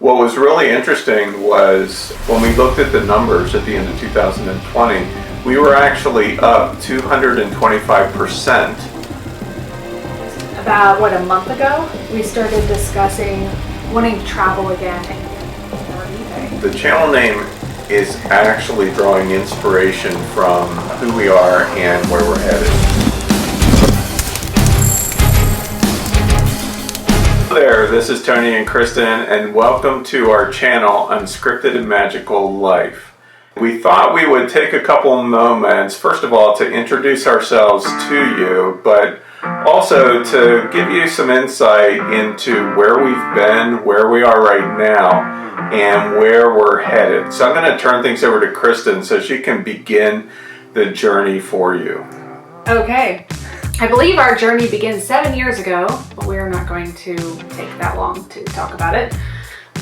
What was really interesting was when we looked at the numbers at the end of 2020, we were actually up 225%. About, a month ago, we started discussing wanting to travel again. The channel name is actually drawing inspiration from who we are and where we're headed. Hello there, this is Tony and Kristen, and welcome to our channel, Unscripted and Magical Life. We thought we would take a couple moments, first of all, to introduce ourselves to you, but also to give you some insight into where we've been, where we are right now, and where we're headed. So I'm going to turn things over to Kristen so she can begin the journey for you. Okay. I believe our journey began 7 years ago, but we're not going to take that long to talk about it.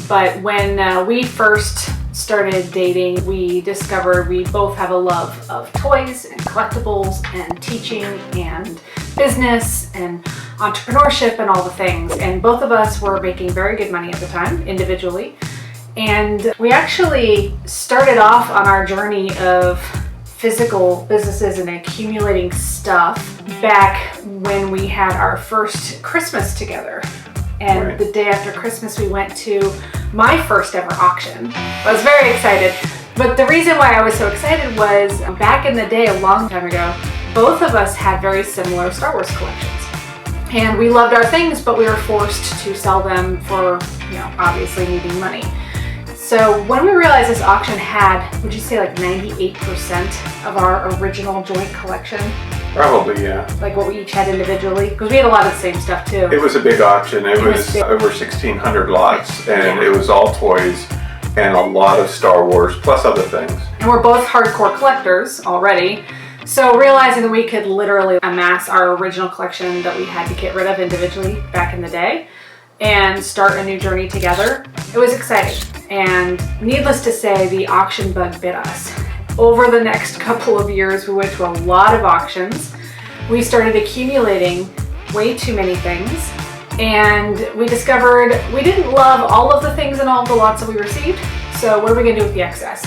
But when we first started dating, we discovered we both have a love of toys and collectibles and teaching and business and entrepreneurship and all the things. And both of us were making very good money at the time, individually. And we actually started off on our journey of physical businesses and accumulating stuff back when we had our first Christmas together. And Right. The day after Christmas, we went to my first ever auction. I was very excited. But the reason why I was so excited was back in the day, a long time ago, both of us had very similar Star Wars collections. And we loved our things, but we were forced to sell them for, obviously needing money. So when we realized this auction had, would you say like 98% of our original joint collection? Probably, yeah. Like what we each had individually? Because we had a lot of the same stuff too. It was a big auction. It was big. over 1,600 lots, and Yeah. it was all toys and a lot of Star Wars, plus other things. And we're both hardcore collectors already. So realizing that we could literally amass our original collection that we had to get rid of individually back in the day and start a new journey together, it was exciting. And needless to say, the auction bug bit us. Over the next couple of years, we went to a lot of auctions. We started accumulating way too many things. And we discovered we didn't love all of the things in all of the lots that we received. So what are we gonna do with the excess?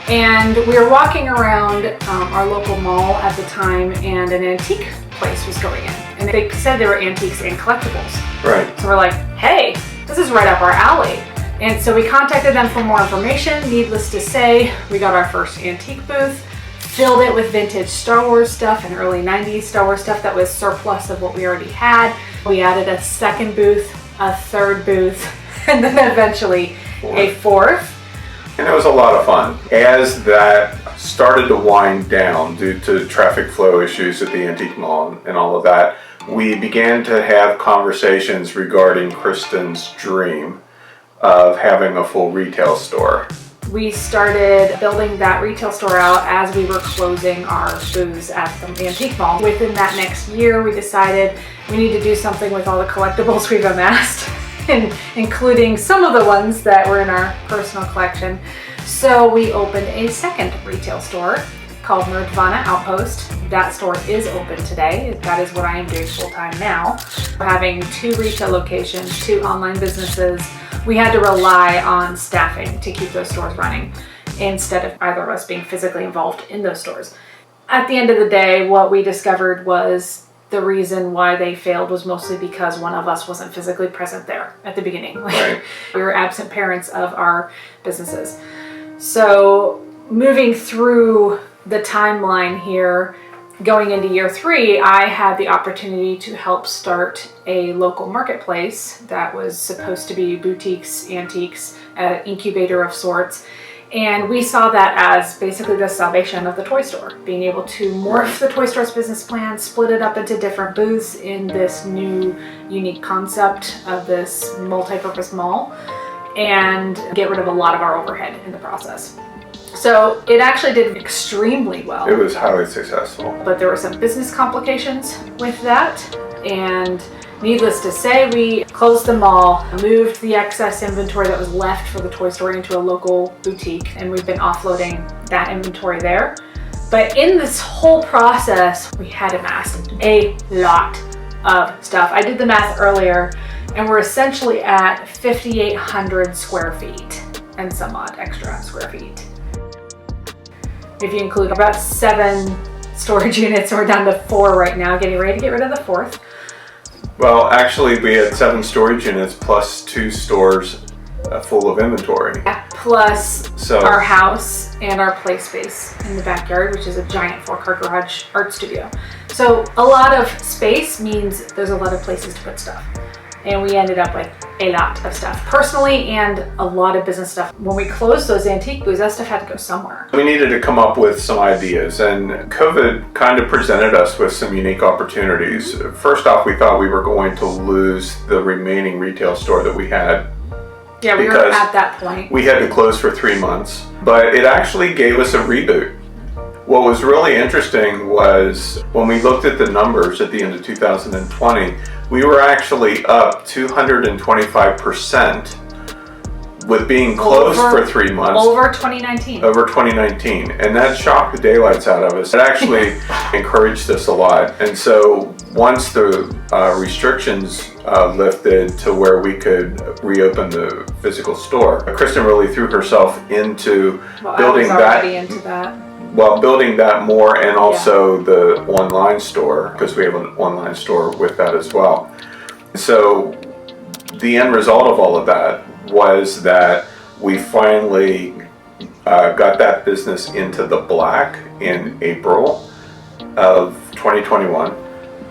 And we were walking around our local mall at the time, and an antique place was going in. And they said they were antiques and collectibles. Right. So we're like, hey, this is right up our alley. And so we contacted them for more information. Needless to say, we got our first antique booth, filled it with vintage Star Wars stuff and early 90s Star Wars stuff that was surplus of what we already had. We added a second booth, a third booth, and then eventually a fourth. And it was a lot of fun. As that started to wind down due to traffic flow issues at the antique mall and all of that, we began to have conversations regarding Kristen's dream of having a full retail store. We started building that retail store out as we were closing our booths at the antique mall. Within that next year, we decided we need to do something with all the collectibles we've amassed, including some of the ones that were in our personal collection. So we opened a second retail store called Nerdvana Outpost. That store is open today. That is what I am doing full time now. We're having 2 retail locations, 2 online businesses. We had to rely on staffing to keep those stores running instead of either of us being physically involved in those stores. At the end of the day, what we discovered was the reason why they failed was mostly because one of us wasn't physically present there at the beginning. Right. We were absent parents of our businesses. So moving through the timeline here, going into year 3, I had the opportunity to help start a local marketplace that was supposed to be boutiques, antiques, an incubator of sorts. And we saw that as basically the salvation of the toy store, being able to morph the toy store's business plan, split it up into different booths in this new unique concept of this multi-purpose mall, and get rid of a lot of our overhead in the process. So it actually did extremely well. It was highly successful. But there were some business complications with that, and needless to say, we closed the mall, moved the excess inventory that was left for the toy store into a local boutique, and we've been offloading that inventory there. But in this whole process, we had amassed a lot of stuff. I did the math earlier. And we're essentially at 5,800 square feet and some odd extra square feet. If you include about 7 storage units, we're down to 4 right now, getting ready to get rid of the 4th. Well, actually, we had 7 storage units plus 2 stores full of inventory. Yeah, plus our house and our play space in the backyard, which is a giant 4-car garage art studio. So a lot of space means there's a lot of places to put stuff. And we ended up with a lot of stuff personally and a lot of business stuff. When we closed those antique booths, that stuff had to go somewhere. We needed to come up with some ideas, and COVID kind of presented us with some unique opportunities. First off, we thought we were going to lose the remaining retail store that we had. Yeah, we were at that point. We had to close for 3 months, but it actually gave us a reboot. What was really interesting was when we looked at the numbers at the end of 2020, we were actually up 225% with being closed for 3 months. Over 2019. Over 2019. And that shocked the daylights out of us. It actually encouraged us a lot. And so once the restrictions lifted to where we could reopen the physical store, Kristen really threw herself into building building that more, and also the online store, because we have an online store with that as well. So the end result of all of that was that we finally got that business into the black in April of 2021.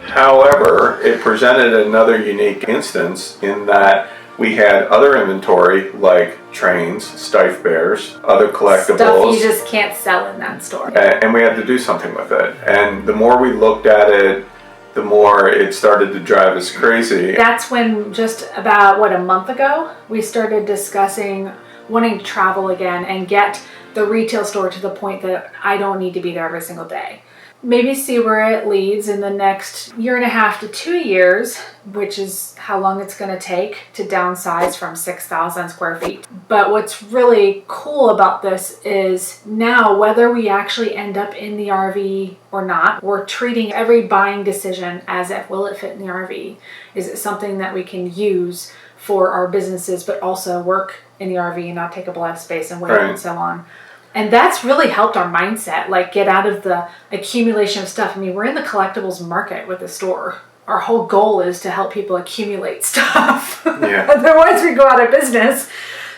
However, it presented another unique instance in that we had other inventory like trains, Stife Bears, other collectibles. Stuff you just can't sell in that store. And we had to do something with it. And the more we looked at it, the more it started to drive us crazy. That's when, just about, a month ago, we started discussing wanting to travel again and get the retail store to the point that I don't need to be there every single day. Maybe see where it leads in the next 1.5 to 2 years, which is how long it's going to take to downsize from 6,000 square feet. But what's really cool about this is now, whether we actually end up in the RV or not, we're treating every buying decision as if, will it fit in the RV? Is it something that we can use for our businesses, but also work in the RV and not take up a lot of space and weight and so on? And that's really helped our mindset, like get out of the accumulation of stuff. I mean, we're in the collectibles market with the store. Our whole goal is to help people accumulate stuff. Yeah. Otherwise we go out of business.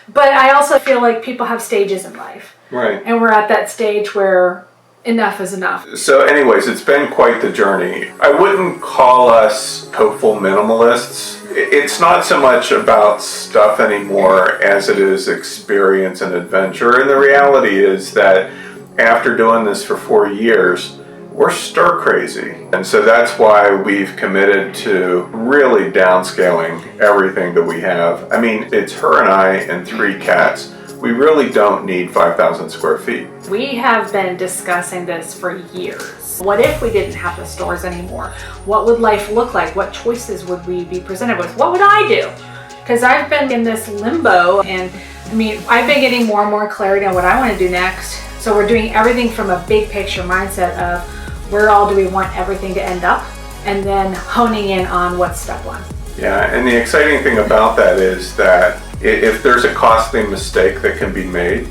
But I also feel like people have stages in life. Right. And we're at that stage where enough is enough. So anyways, it's been quite the journey. I wouldn't call us hopeful minimalists. It's not so much about stuff anymore as it is experience and adventure. And the reality is that after doing this for 4 years, we're stir crazy. And so that's why we've committed to really downscaling everything that we have. I mean, it's her and I and 3 cats. We really don't need 5,000 square feet. We have been discussing this for years. What if we didn't have the stores anymore? What would life look like? What choices would we be presented with? What would I do? Because I've been in this limbo, and I mean, I've been getting more and more clarity on what I want to do next. So we're doing everything from a big picture mindset of where all do we want everything to end up, and then honing in on what's step 1. Yeah, and the exciting thing about that is that if there's a costly mistake that can be made,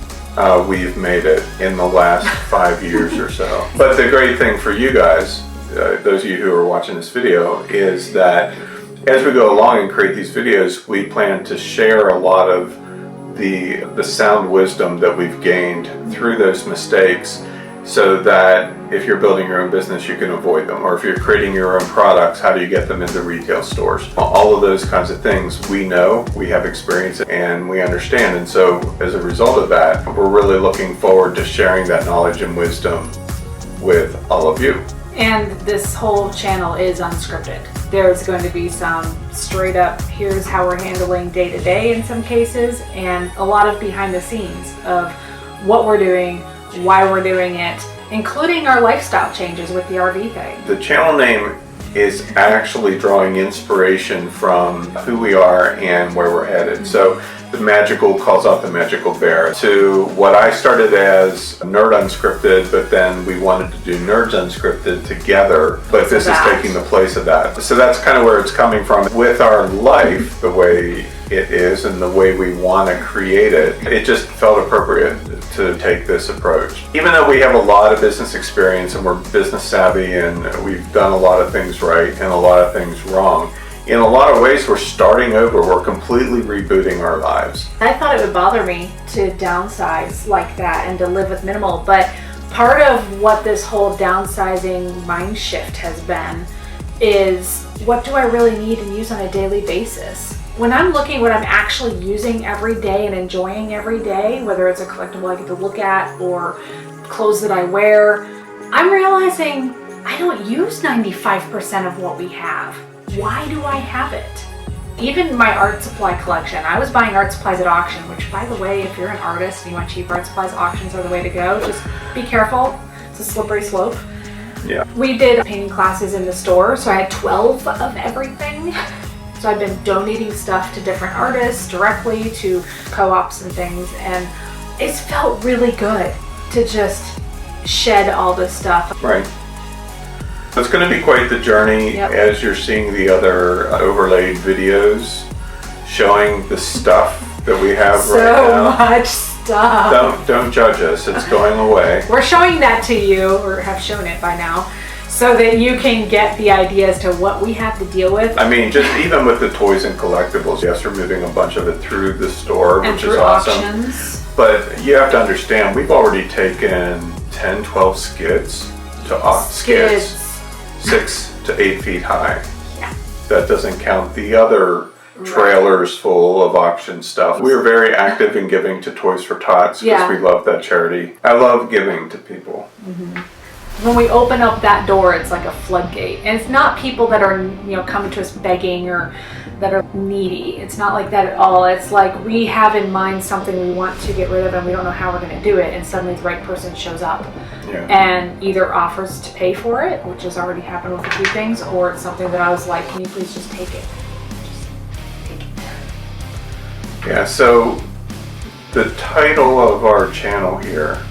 we've made it in the last 5 years or so. But the great thing for you guys, those of you who are watching this video, is that as we go along and create these videos, we plan to share a lot of the sound wisdom that we've gained through those mistakes, so that if you're building your own business, you can avoid them. Or if you're creating your own products, how do you get them into retail stores? All of those kinds of things we know, we have experience, and we understand. And so as a result of that, we're really looking forward to sharing that knowledge and wisdom with all of you. And this whole channel is unscripted. There's going to be some straight up, here's how we're handling day to day in some cases, and a lot of behind the scenes of what we're doing, why we're doing it, including our lifestyle changes with the RV thing. The channel name is actually drawing inspiration from who we are and where we're headed. So The magical calls out the magical bear, to what I started as Nerd Unscripted, but then we wanted to do Nerds Unscripted together, but this is taking the place of that. So that's kind of where it's coming from. With our life, the way it is and the way we want to create it, it just felt appropriate to take this approach. Even though we have a lot of business experience and we're business savvy and we've done a lot of things right and a lot of things wrong, in a lot of ways, we're starting over. We're completely rebooting our lives. I thought it would bother me to downsize like that and to live with minimal, but part of what this whole downsizing mind shift has been is, what do I really need and use on a daily basis? When I'm looking what I'm actually using every day and enjoying every day, whether it's a collectible I get to look at or clothes that I wear, I'm realizing I don't use 95% of what we have. Why do I have it? Even my art supply collection, I was buying art supplies at auction, which, by the way, if you're an artist and you want cheap art supplies, auctions are the way to go. Just be careful. It's a slippery slope. Yeah. We did painting classes in the store, so I had 12 of everything. So I've been donating stuff to different artists directly, to co-ops and things, and it's felt really good to just shed all this stuff. Right. It's going to be quite the journey. Yep. As you're seeing the other overlaid videos showing the stuff that we have right now. So much stuff. Don't judge us. It's going away. We're showing that to you, or have shown it by now, so that you can get the idea as to what we have to deal with. I mean, just even with the toys and collectibles, yes, we're moving a bunch of it through the store, and which through is awesome. auctions. But you have to understand, we've already taken 10, 12 skids to skids 6 to 8 feet high. Yeah. That doesn't count the other trailers full of auction stuff. We are very active in giving to Toys for Tots because we love that charity. I love giving to people. Mm-hmm. When we open up that door, it's like a floodgate. And it's not people that are, coming to us begging or that are needy. It's not like that at all. It's like we have in mind something we want to get rid of and we don't know how we're going to do it, and suddenly the right person shows up and either offers to pay for it, which has already happened with a few things, or it's something that I was like, can you please just take it? Just take it. Yeah, so the title of our channel here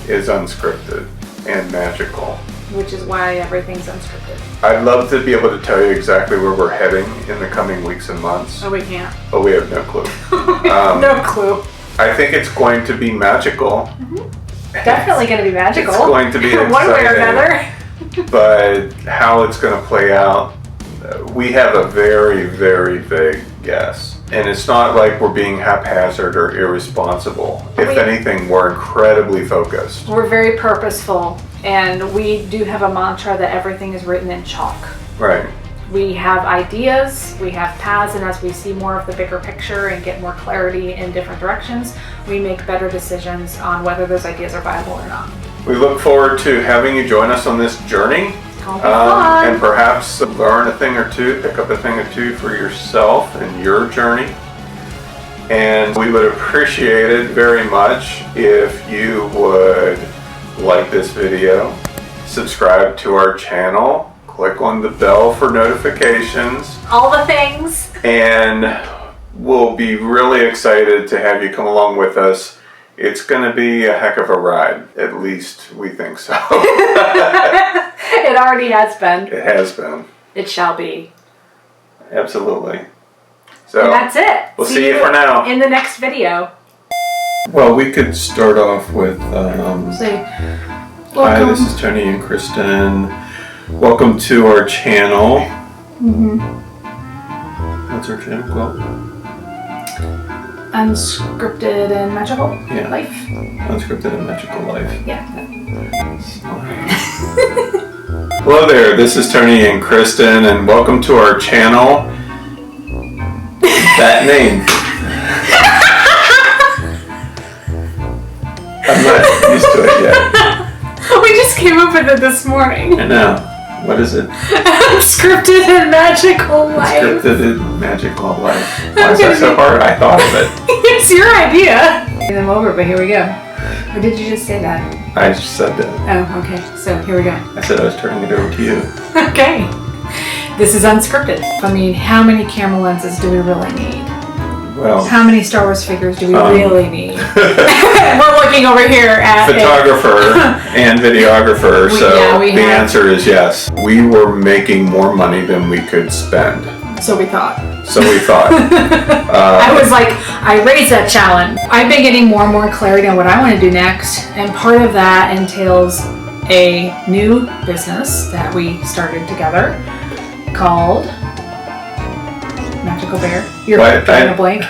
is Unscripted and Magical. Which is why everything's unscripted. I'd love to be able to tell you exactly where we're heading in the coming weeks and months. Oh, we can't. But we have no clue. No clue. I think it's going to be magical. Mm-hmm. Definitely going to be magical. It's going to be exciting. One way or another. But how it's going to play out, we have a very, very vague guess. And it's not like we're being haphazard or irresponsible. If anything, we're incredibly focused. We're very purposeful, and we do have a mantra that everything is written in chalk. Right. We have ideas, we have paths, and as we see more of the bigger picture and get more clarity in different directions, we make better decisions on whether those ideas are viable or not. We look forward to having you join us on this journey. And perhaps learn a thing or two, pick up a thing or two for yourself and your journey. And we would appreciate it very much if you would like this video, subscribe to our channel, click on the bell for notifications. All the things. And we'll be really excited to have you come along with us. It's going to be a heck of a ride. At least we think so. It already has been. It has been. It shall be. Absolutely. So and that's it. We'll see you for now. In the next video. Well, we could start off with Say, hi, this is Tony and Kristen. Welcome to our channel. Mm-hmm. What's our channel called? Unscripted and Magical Life. Unscripted and Magical Life. Yeah. Hello there, this is Tony and Kristen, and welcome to our channel. That name. I'm not used to it yet. We just came up with it this morning. I know. What is it? Unscripted and Magical Life. Unscripted and Magical Life. Why is that so hard? I thought of it. It's your idea. Get them over, but here we go. Or did you just say that? I just said that. Oh, okay. So here we go. I said I was turning it over to you. Okay. This is unscripted. I mean, how many camera lenses do we really need? Well, How many Star Wars figures do we really need? We're looking over here at photographer and videographer, so we the have. answer is yes. We were making more money than we could spend. So we thought. So we thought. I was like, I raised that challenge. I've been getting more and more clarity on what I want to do next, and part of that entails a new business that we started together called Magical Bear. You're What? drawing a blank.